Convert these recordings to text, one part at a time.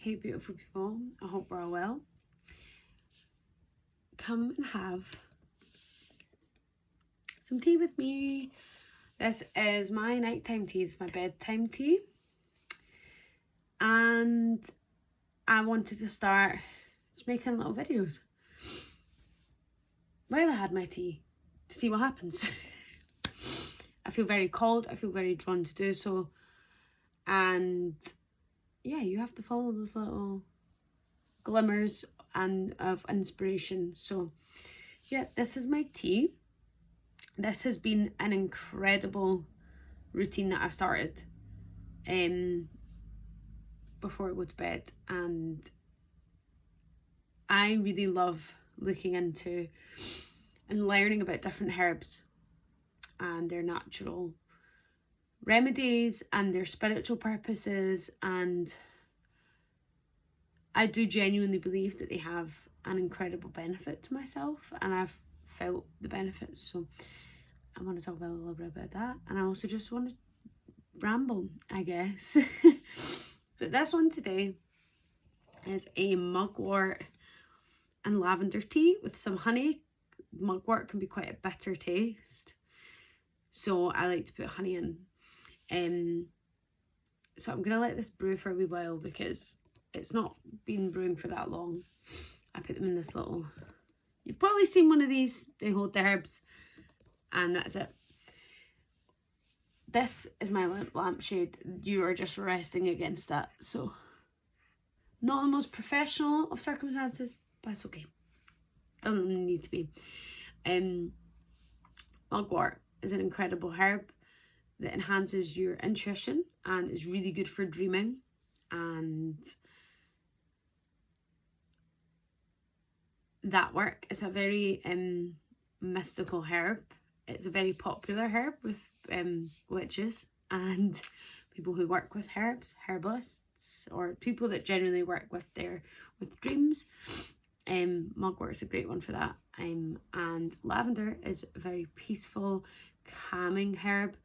Hey beautiful people, I hope we're all well. Come and have some tea with me. This is my nighttime tea, it's my bedtime tea. And I wanted to start just making little videos while I had my tea to see what happens. I feel very called, I feel very drawn to do so. And yeah, you have to follow those little glimmers and of inspiration. So yeah, this is my tea. This has been an incredible routine that I've started before I go to bed, and I really love looking into and learning about different herbs and their natural remedies and their spiritual purposes, and I do genuinely believe that they have an incredible benefit to myself, and I've felt the benefits. So I want to talk about a little bit about that, and I also just want to ramble, I guess. But this one today is a mugwort and lavender tea with some honey. Mugwort can be quite a bitter taste, so I like to put honey in. So I'm gonna let this brew for a wee while because it's not been brewing for that long. I put them in this little, you've probably seen one of these, they hold the herbs, and that's it. This is my lampshade. You are just resting against that, so not the most professional of circumstances, but it's okay. Doesn't need to be. Mugwort is an incredible herb that enhances your intuition and is really good for dreaming. And that work is a very mystical herb. It's a very popular herb with witches and people who work with herbs, herbalists, or people that generally work with dreams. Mugwort is a great one for that. And lavender is a very peaceful, calming herb,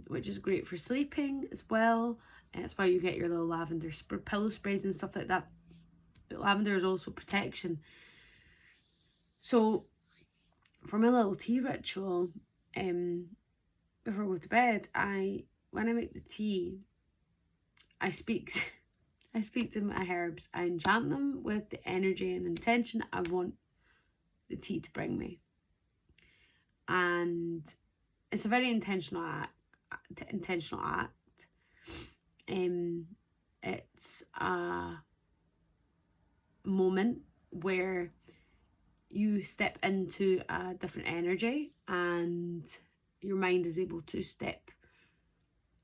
which is great for sleeping as well. And that's why you get your little lavender pillow sprays and stuff like that. But lavender is also protection. So for my little tea ritual, before I go to bed, when I make the tea, I speak to my herbs. I enchant them with the energy and intention I want the tea to bring me. And it's a very intentional act. It's a moment where you step into a different energy and your mind is able to step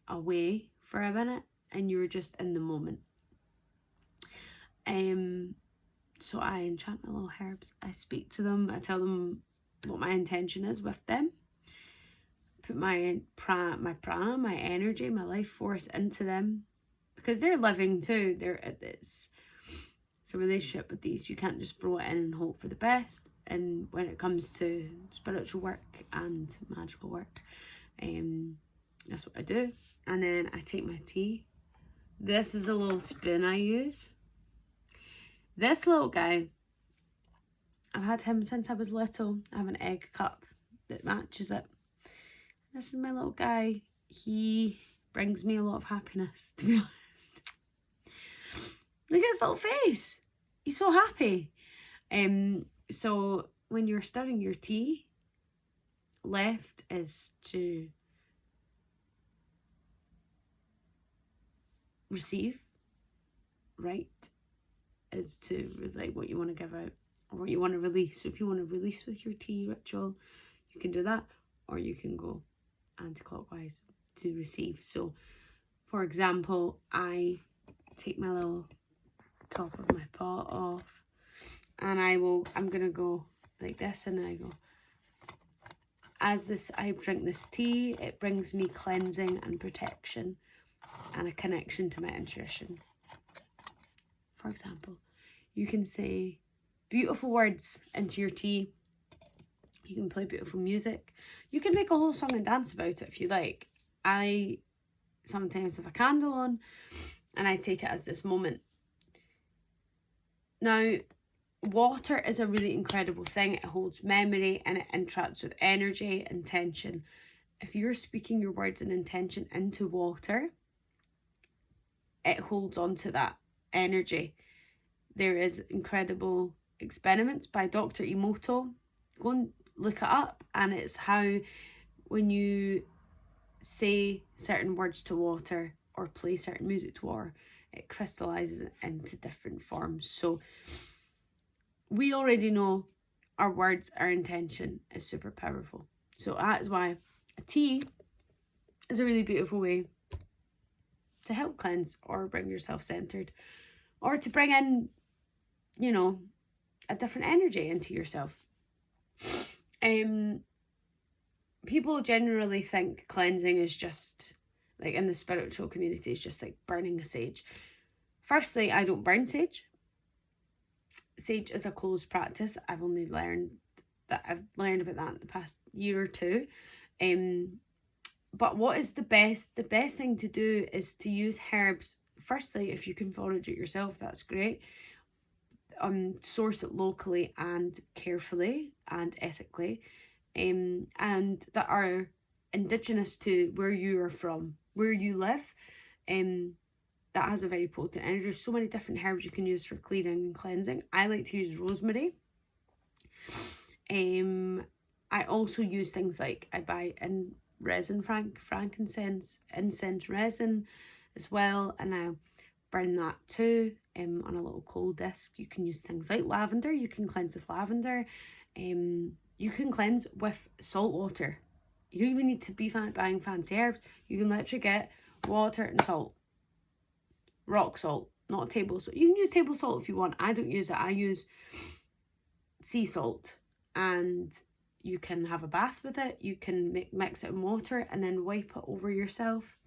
away for a minute and you're just in the moment. So I enchant my little herbs. I speak to them. I tell them what my intention is with them. Put my prana, my energy, my life force into them, because they're living too. It's a relationship with these. You can't just throw it in and hope for the best. And when it comes to spiritual work and magical work, that's what I do. And then I take my tea. This is a little spoon I use. This little guy, I've had him since I was little. I have an egg cup that matches it. This is my little guy. He brings me a lot of happiness, to be honest. Look at his little face. He's so happy. So when you're stirring your tea, left is to receive, right is to like what you want to give out or what you want to release. So if you want to release with your tea ritual, you can do that, or you can go anti-clockwise to receive. So for example, I take my little top of my pot off and I'm gonna go like this, and I go, I drink this tea, it brings me cleansing and protection and a connection to my intuition. For example, you can say beautiful words into your tea. You can play beautiful music. You can make a whole song and dance about it if you like. I sometimes have a candle on and I take it as this moment Now, water is a really incredible thing. It holds memory and it interacts with energy, intention. If you're speaking your words and intention into water, it holds on to that energy. There is incredible experiments by Dr. Emoto. Go and look it up, and it's how when you say certain words to water or play certain music to water, it crystallizes it into different forms. So we already know our words, our intention is super powerful. So that is why a tea is a really beautiful way to help cleanse or bring yourself centered, or to bring in, you know, a different energy into yourself. People generally think cleansing is just, like in the spiritual community, is just like burning a sage. Firstly, I don't burn sage. Sage is a closed practice. I've learned about that in the past year or two. But what is the best thing to do is to use herbs. Firstly, if you can forage it yourself, that's great. Source it locally and carefully and ethically, and that are indigenous to where you are from, where you live. That has a very potent energy. There's so many different herbs you can use for cleaning and cleansing. I like to use rosemary. I also use things like, I buy in resin, frankincense, incense resin as well, and I burn that too on a little coal disc. You can use things like lavender. You can cleanse with lavender. You can cleanse with salt water. You don't even need to be buying fancy herbs. You can literally get water and salt. Rock salt, not table salt. You can use table salt if you want. I don't use it. I use sea salt, and you can have a bath with it. You can mix it in water and then wipe it over yourself.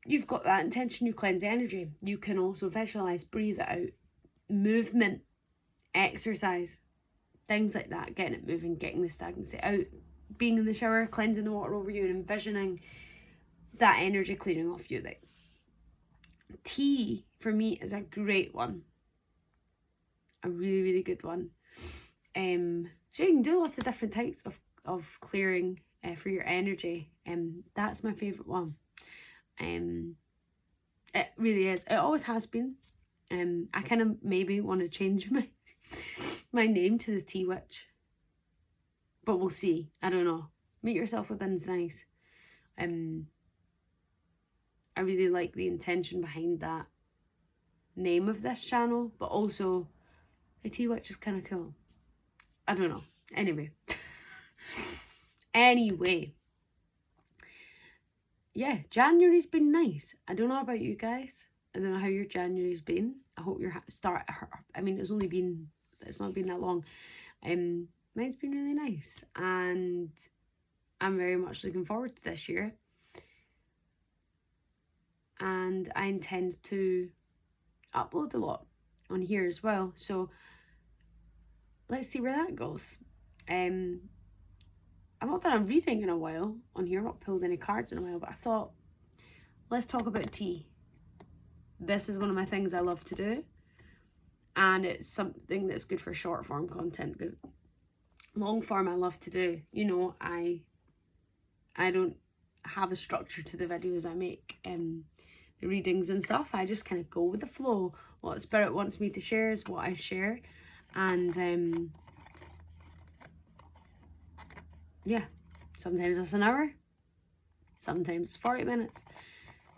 You've got that intention, you cleanse energy. You can also visualize, breathe it out, movement, exercise, things like that, getting it moving, getting the stagnancy out, being in the shower, cleansing the water over you and envisioning that energy clearing off you. Like, tea for me is a great one, a really, really good one. So you can do lots of different types of clearing for your energy. That's my favourite one. It really is. It always has been. I kind of maybe want to change my name to the Tea Witch, but we'll see. I don't know. Meet Yourself Within's nice. I really like the intention behind that name of this channel, but also the Tea Witch is kind of cool. I don't know. Anyway. Yeah, January's been nice. I don't know about you guys. I don't know how your January's been. I hope your start. I mean, it's not been that long. Mine's been really nice, and I'm very much looking forward to this year. And I intend to upload a lot on here as well. So let's see where that goes. I've not done a reading in a while on here. I've not pulled any cards in a while, but I thought, let's talk about tea. This is one of my things I love to do, and it's something that's good for short form content, because long form I love to do. You know, I don't have a structure to the videos I make, the readings and stuff. I just kind of go with the flow. What spirit wants me to share is what I share, and yeah, sometimes it's an hour, sometimes it's 40 minutes,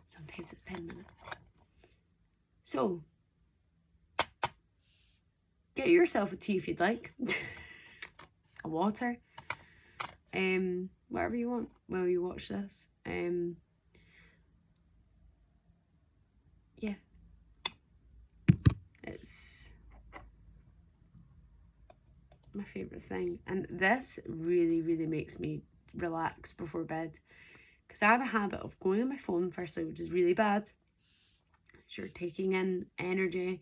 sometimes it's 10 minutes. So get yourself a tea if you'd like, a water, whatever you want while you watch this. Yeah, it's my favorite thing, and this really, really makes me relax before bed, because I have a habit of going on my phone firstly, which is really bad. You're taking in energy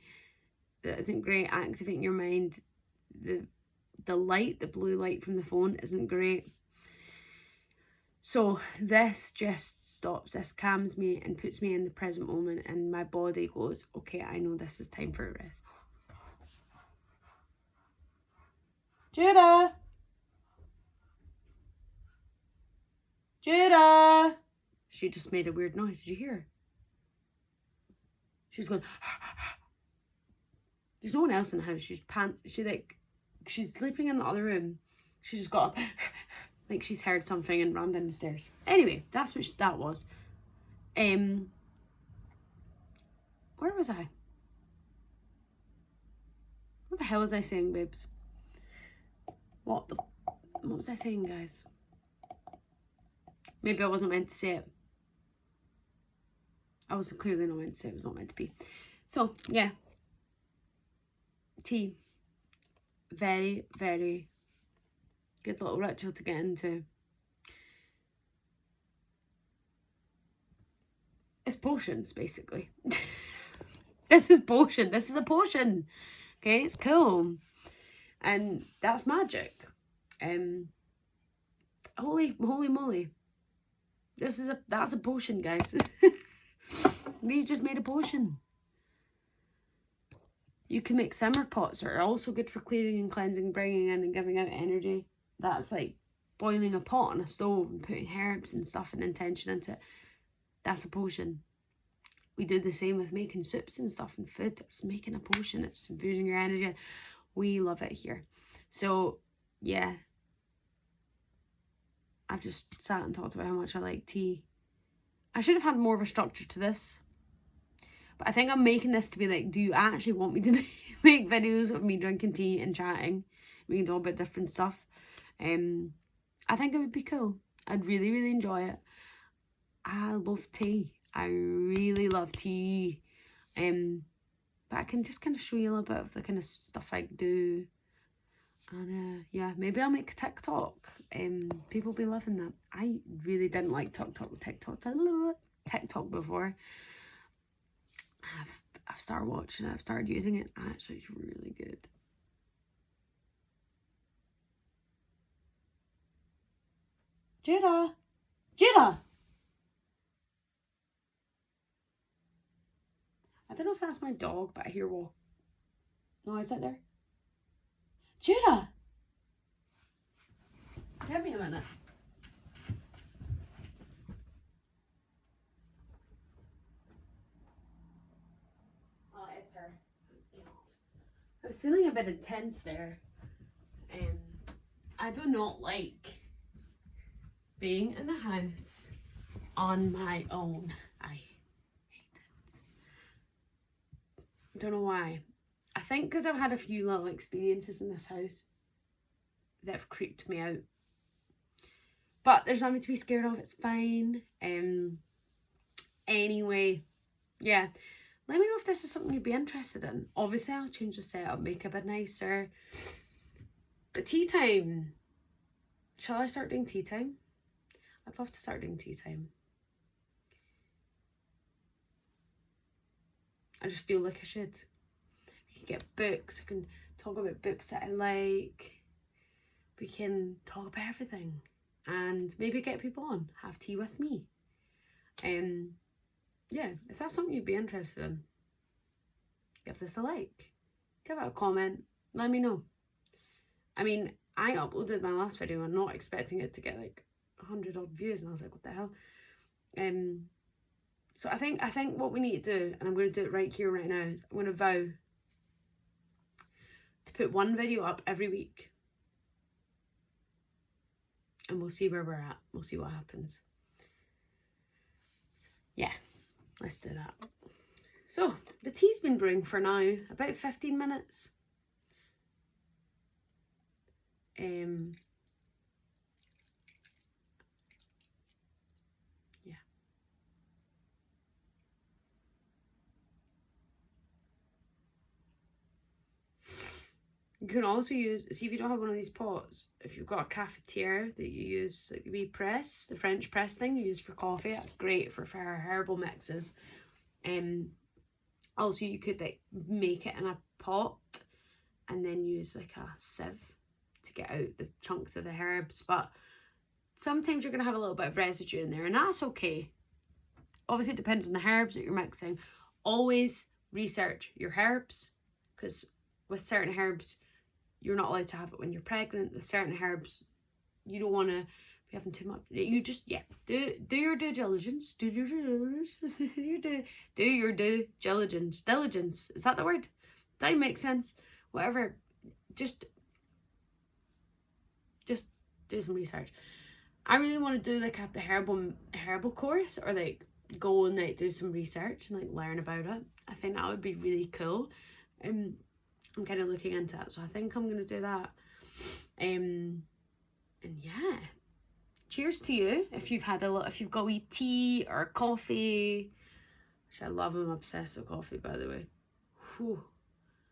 that isn't great, activating your mind. The light, the blue light from the phone isn't great. So this just stops, this calms me and puts me in the present moment, and my body goes, okay, I know this is time for a rest. Judah! Judah! She just made a weird noise. Did you hear her? She was going, there's no one else in the house. She's sleeping in the other room. She just got up, like she's heard something and ran down the stairs. Anyway, that's what that was. Where was I? What the hell was I saying, babes? What was I saying, guys? Maybe I wasn't meant to say it. I was clearly not meant to say it. It was not meant to be. So, yeah. Tea. Very, very good little ritual to get into. It's potions, basically. This is potion. This is a potion. Okay, it's cool. And that's magic. Holy moly. That's a potion, guys. We just made a potion. You can make simmer pots that are also good for clearing and cleansing, bringing in and giving out energy. That's like boiling a pot on a stove and putting herbs and stuff and intention into it. That's a potion. We do the same with making soups and stuff and food. It's making a potion. It's infusing your energy. We love it here. So, yeah. I've just sat and talked about how much I like tea. I should have had more of a structure to this. But I think I'm making this to be like, do you actually want me to make videos of me drinking tea and chatting? We can talk about different stuff. I think it would be cool. I'd really, really enjoy it. I love tea. I really love tea. But I can just kind of show you a little bit of the kind of stuff I do. And yeah, maybe I'll make a TikTok. People be loving that. I really didn't like TikTok before. I've started watching it. I've started using it. Actually, it's really good. Judah! I don't know if that's my dog, but I hear walk. No, is it there? Judah! Give me a minute. Oh, it's her. I was feeling a bit intense there. I do not like being in the house on my own. I hate it. Don't know why. I think because I've had a few little experiences in this house that have creeped me out. But there's nothing to be scared of. It's fine. Anyway, yeah. Let me know if this is something you'd be interested in. Obviously, I'll change the setup, make it a bit nicer. But tea time. Shall I start doing tea time? I'd love to start doing tea time. I just feel like I should. I can get books. I can talk about books that I like. We can talk about everything. And maybe get people on. Have tea with me. Yeah, if that's something you'd be interested in, give this a like. Give it a comment. Let me know. I mean, I uploaded my last video and not expecting it to get like 100 odd views, and I was like, what the hell? So I think what we need to do, and I'm going to do it right here, right now, is I'm going to vow to put one video up every week. And we'll see where we're at. We'll see what happens. Yeah, let's do that. So, the tea's been brewing for now about 15 minutes. Yeah. You can also use, see if you don't have one of these pots, if you've got a cafetiere that you use, like the wee press, the French press thing you use for coffee, that's great for herbal mixes. Also you could like make it in a pot and then use like a sieve to get out the chunks of the herbs, but sometimes you're going to have a little bit of residue in there, and that's okay. Obviously, it depends on the herbs that you're mixing. Always research your herbs, because with certain herbs, you're not allowed to have it when you're pregnant. With certain herbs, you don't want to be having too much. You just, yeah, do your due diligence. Do your due diligence. Diligence. Is that the word? Does that make sense? Whatever. Just do some research. I really want to do like the herbal course, or like go and like do some research and like learn about it. I think that would be really cool. I'm kind of looking into it, so I think I'm gonna do that. And yeah, cheers to you if you've had if you've got wee tea or coffee, which I love. I'm obsessed with coffee, by the way. Whew,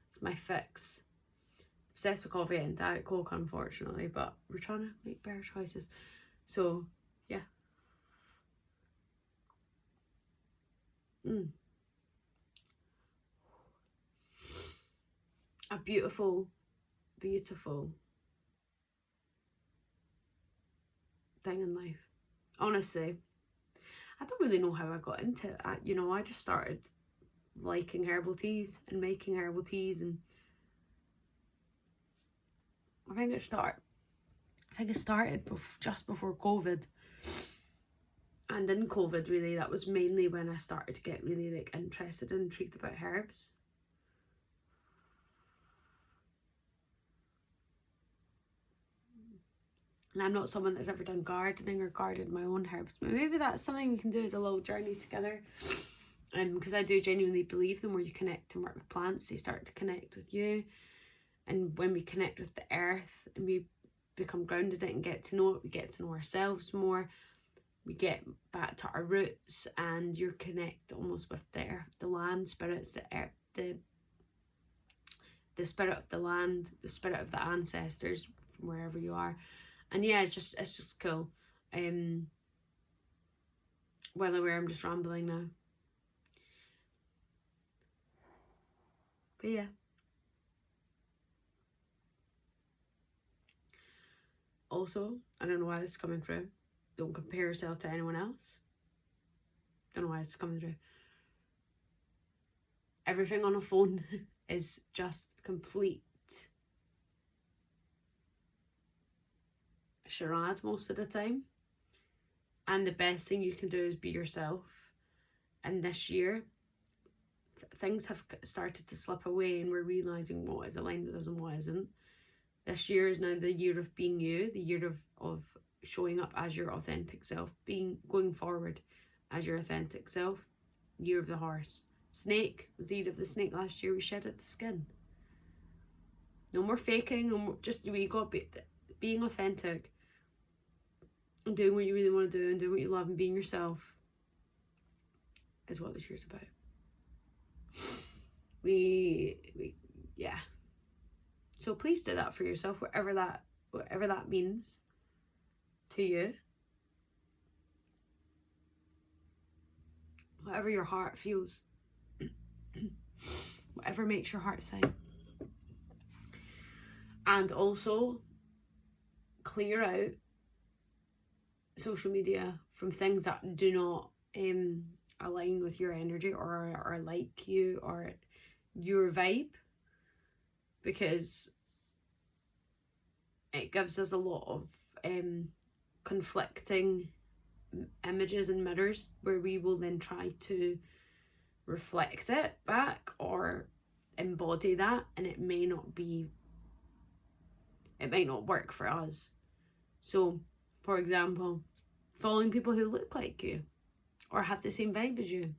it's my fix. Obsessed with coffee and Diet Coke, unfortunately, but we're trying to make better choices. So yeah. A beautiful, beautiful thing in life. Honestly, I don't really know how I got into it. I just started liking herbal teas and making herbal teas, and I think it started just before COVID. And in COVID, really, that was mainly when I started to get really like interested and intrigued about herbs. And I'm not someone that's ever done gardening or gardened my own herbs, but maybe that's something we can do as a little journey together. Because I do genuinely believe the more you connect and work with plants, they start to connect with you. And when we connect with the earth and we become grounded in it and get to know it, we get to know ourselves more. We get back to our roots, and you're connected almost with the earth, the land spirits, the earth, the spirit of the land, the spirit of the ancestors from wherever you are. And yeah, it's just cool. Well aware I'm just rambling now. But yeah. Also, I don't know why this is coming through. Don't compare yourself to anyone else. Don't know why it's coming through. Everything on a phone is just complete charade most of the time. And the best thing you can do is be yourself. And this year, things have started to slip away, and we're realising what is aligned with us and what isn't. This year is now the year of being you, the year of showing up as your authentic self, going forward as your authentic self. Year of the horse. Snake was the year of the snake last year. We shedded the skin. No more faking. No more, we got being authentic and doing what you really want to do and doing what you love and being yourself is what this year's about. Yeah. So please do that for yourself, whatever that means to you. Whatever your heart feels. Whatever makes your heart sing. And also clear out social media from things that do not align with your energy or like you or your vibe, because it gives us a lot of conflicting images and mirrors where we will then try to reflect it back or embody that, and it may not work for us. So for example, following people who look like you or have the same vibe as you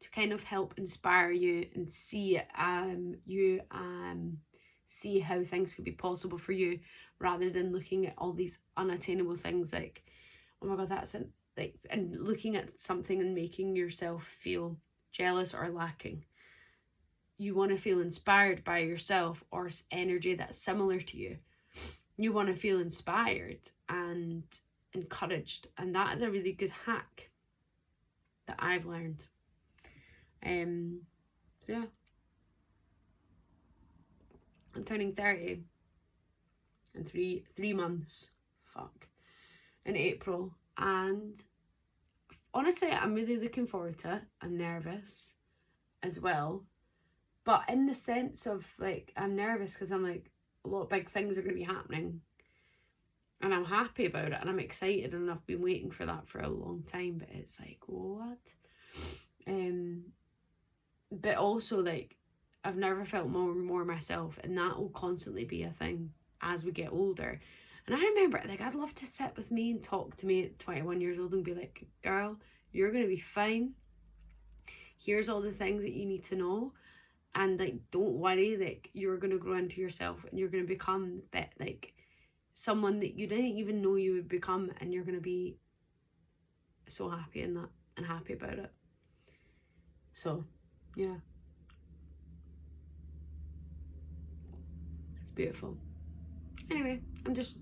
to kind of help inspire you and see see how things could be possible for you, rather than looking at all these unattainable things like, oh my god, that's it, like, and looking at something and making yourself feel jealous or lacking. You want to feel inspired by yourself or energy that's similar to you. You want to feel inspired and encouraged, and that is a really good hack that I've learned. Yeah, I'm turning 30 in three months. Fuck. in April, and honestly, I'm really looking forward to it. I'm nervous as well, but in the sense of like, I'm nervous because I'm like, a lot of big things are going to be happening, and I'm happy about it, and I'm excited, and I've been waiting for that for a long time, but it's like, what? But also, like, I've never felt more myself, and that will constantly be a thing as we get older. And I remember, like, I'd love to sit with me and talk to me at 21 years old and be like, girl, you're going to be fine. Here's all the things that you need to know. And, like, don't worry, like, you're going to grow into yourself, and you're going to become like someone that you didn't even know you would become, and you're going to be so happy in that and happy about it. So, yeah. It's beautiful. Anyway, I'm just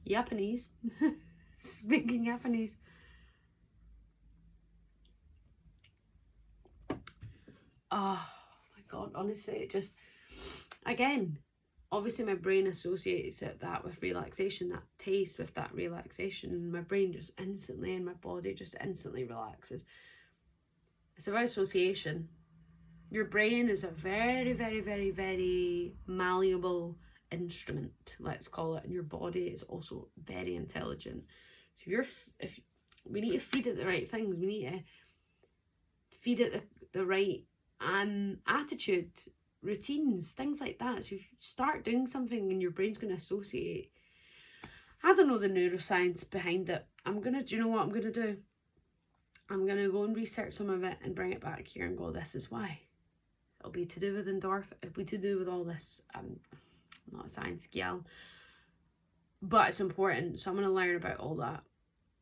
Japanese. Speaking Japanese. Oh my god, honestly, it just, again, obviously my brain associates that with relaxation, that taste with that relaxation. My brain just instantly, and my body just instantly relaxes. It's about association. Your brain is a very, very, very, very malleable instrument, let's call it, and your body is also very intelligent. So if we need to feed it the right things, we need to feed it the right attitude, routines, things like that. So if you start doing something and your brain's going to associate, I don't know the neuroscience behind it. Do you know what I'm going to do? I'm going to go and research some of it and bring it back here and go, this is why. It'll be to do with endorphin, it'll be to do with all this. I'm not a science gal, but it's important. So I'm going to learn about all that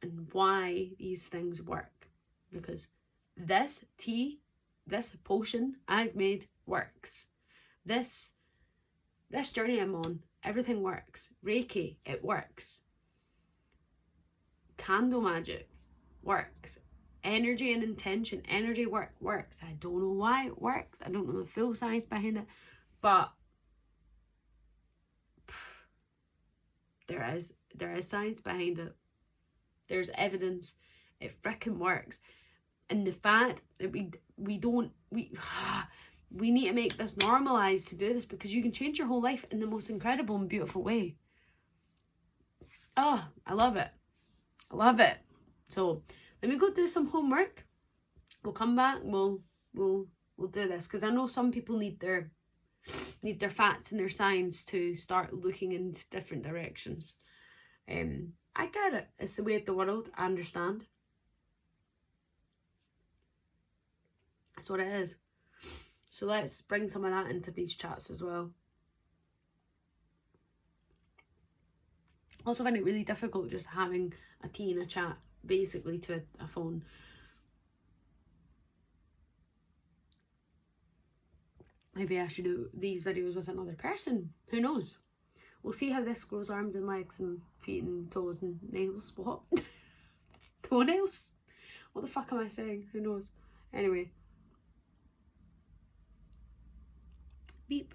and why these things work. Because this tea, this potion I've made works. This journey I'm on, everything works. Reiki, it works. Candle magic works. Energy and intention, energy works. I don't know why it works. I don't know the full science behind it, but there is science behind it. There's evidence. It frickin' works. And the fact that we need to make this normalized to do this, because you can change your whole life in the most incredible and beautiful way. Oh, I love it. I love it. So let me go do some homework. We'll come back and we'll do this, because I know some people need their facts and their science to start looking into different directions. I get it. It's the way of the world. I understand. That's what it is. So let's bring some of that into these chats as well. Also find it really difficult just having a tea and a chat basically to a phone. Maybe I should do these videos with another person. Who knows? We'll see how this grows arms and legs and feet and toes and nails. What? Toenails? What the fuck am I saying? Who knows? Anyway. Beep.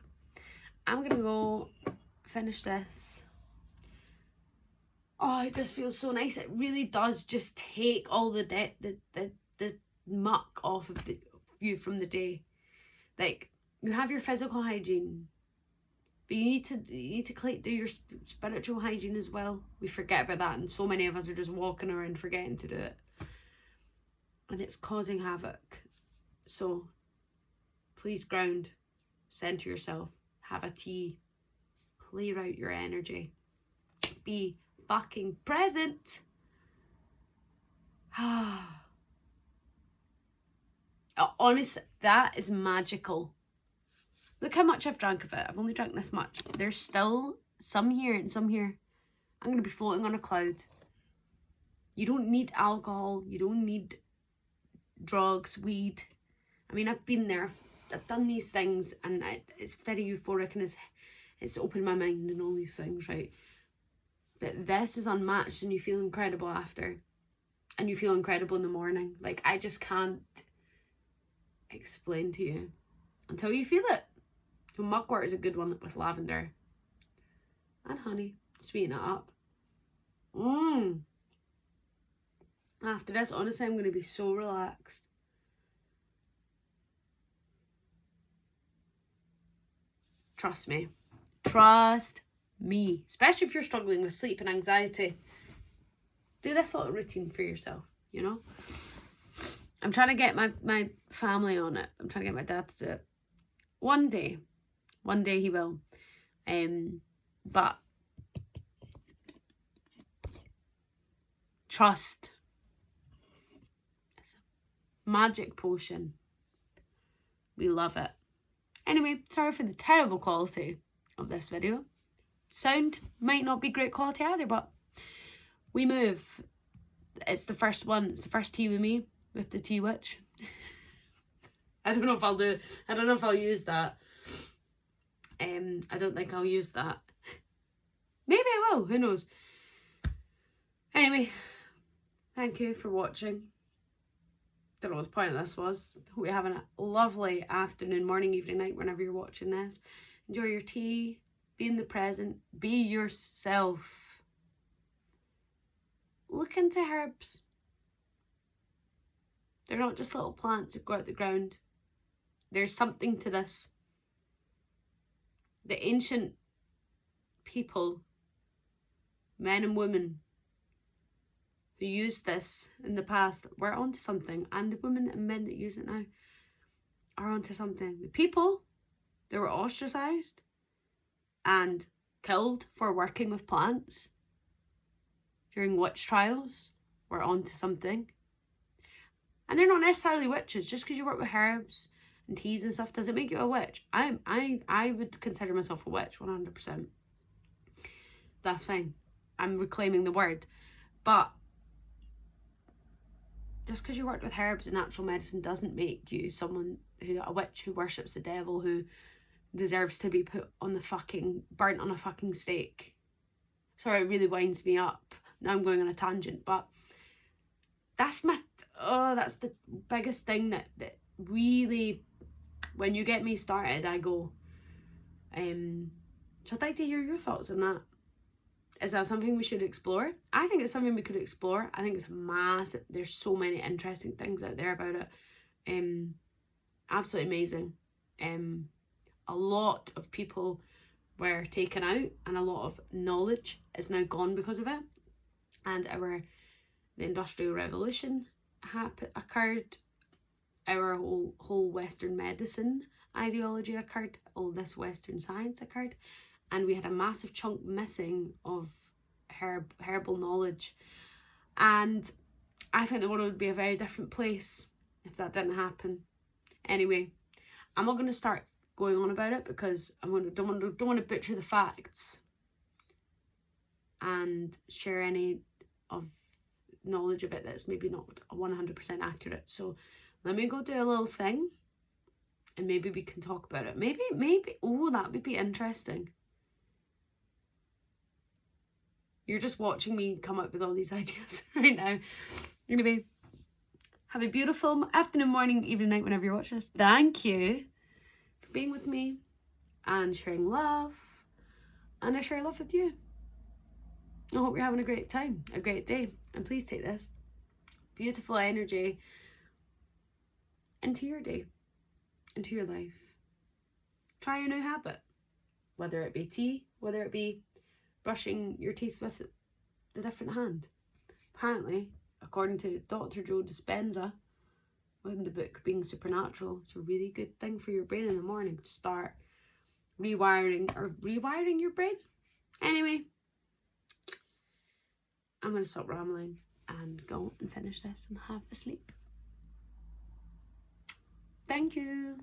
I'm gonna go finish this. Oh, it just feels so nice. It really does just take all the muck off of you from the day. Like, you have your physical hygiene, but you need to do your spiritual hygiene as well. We forget about that, and so many of us are just walking around forgetting to do it, and it's causing havoc. So please ground, center yourself, have a tea, clear out your energy, be fucking present. Honestly, that is magical. Look how much I've drank of it. I've only drank this much. There's still some here and some here. I'm going to be floating on a cloud. You don't need alcohol. You don't need drugs, weed. I mean, I've been there. I've done these things, and it's very euphoric, and it's opened my mind and all these things, right? But this is unmatched, and you feel incredible after. And you feel incredible in the morning. Like, I just can't explain to you until you feel it. So mugwort is a good one with lavender and honey. Sweeten it up. After this, honestly, I'm going to be so relaxed. Trust me. Trust me. Especially if you're struggling with sleep and anxiety. Do this little routine for yourself, you know? I'm trying to get my family on it. I'm trying to get my dad to do it. One day he will. But trust. It's a magic potion. We love it. Anyway, sorry for the terrible quality of this video. Sound might not be great quality either, but we move. It's the first one. It's the first tea with me, with the tea witch. I don't know if I'll use that. I don't think I'll use that. Maybe I will. Who knows? Anyway, thank you for watching. Don't know what the point of this was. Hope you're having a lovely afternoon, morning, evening, night, whenever you're watching this. Enjoy your tea. Be in the present. Be yourself. Look into herbs. They're not just little plants that go out the ground. There's something to this. The ancient people, men and women, who used this in the past were onto something, and the women and men that use it now are onto something. The people that were ostracized and killed for working with plants during witch trials were onto something. And they're not necessarily witches. Just because you work with herbs and teas and stuff doesn't make you a witch. I would consider myself a witch 100%. That's fine. I'm reclaiming the word. But just because you worked with herbs and natural medicine doesn't make you someone a witch who worships the devil, who deserves to be put on the burnt on a fucking stake. Sorry, it really winds me up. Now I'm going on a tangent, but that's that's the biggest thing that really, when you get me started, I go. So I'd like to hear your thoughts on that. Is that something we should explore? I think it's something we could explore. I think it's massive. There's so many interesting things out there about it. Absolutely amazing. A lot of people were taken out, and a lot of knowledge is now gone because of it. And the Industrial Revolution occurred. Our whole Western medicine ideology occurred. All this Western science occurred. And we had a massive chunk missing of herbal knowledge. And I think the world would be a very different place if that didn't happen. Anyway, I'm not going to start going on about it because don't want to butcher the facts and share any of knowledge of it that's maybe not 100% accurate. So let me go do a little thing, and maybe we can talk about it. Maybe, oh, that would be interesting. You're just watching me come up with all these ideas right now. Anyway, have a beautiful afternoon, morning, evening, night, whenever you're watching this. Thank you for being with me and sharing love. And I share love with you. I hope you're having a great time, a great day. And please take this beautiful energy into your day, into your life. Try a new habit, whether it be tea, whether it be brushing your teeth with a different hand. Apparently, according to Dr. Joe Dispenza, in the book Being Supernatural, it's a really good thing for your brain in the morning to start rewiring your brain. Anyway, I'm going to stop rambling and go and finish this and have a sleep. Thank you.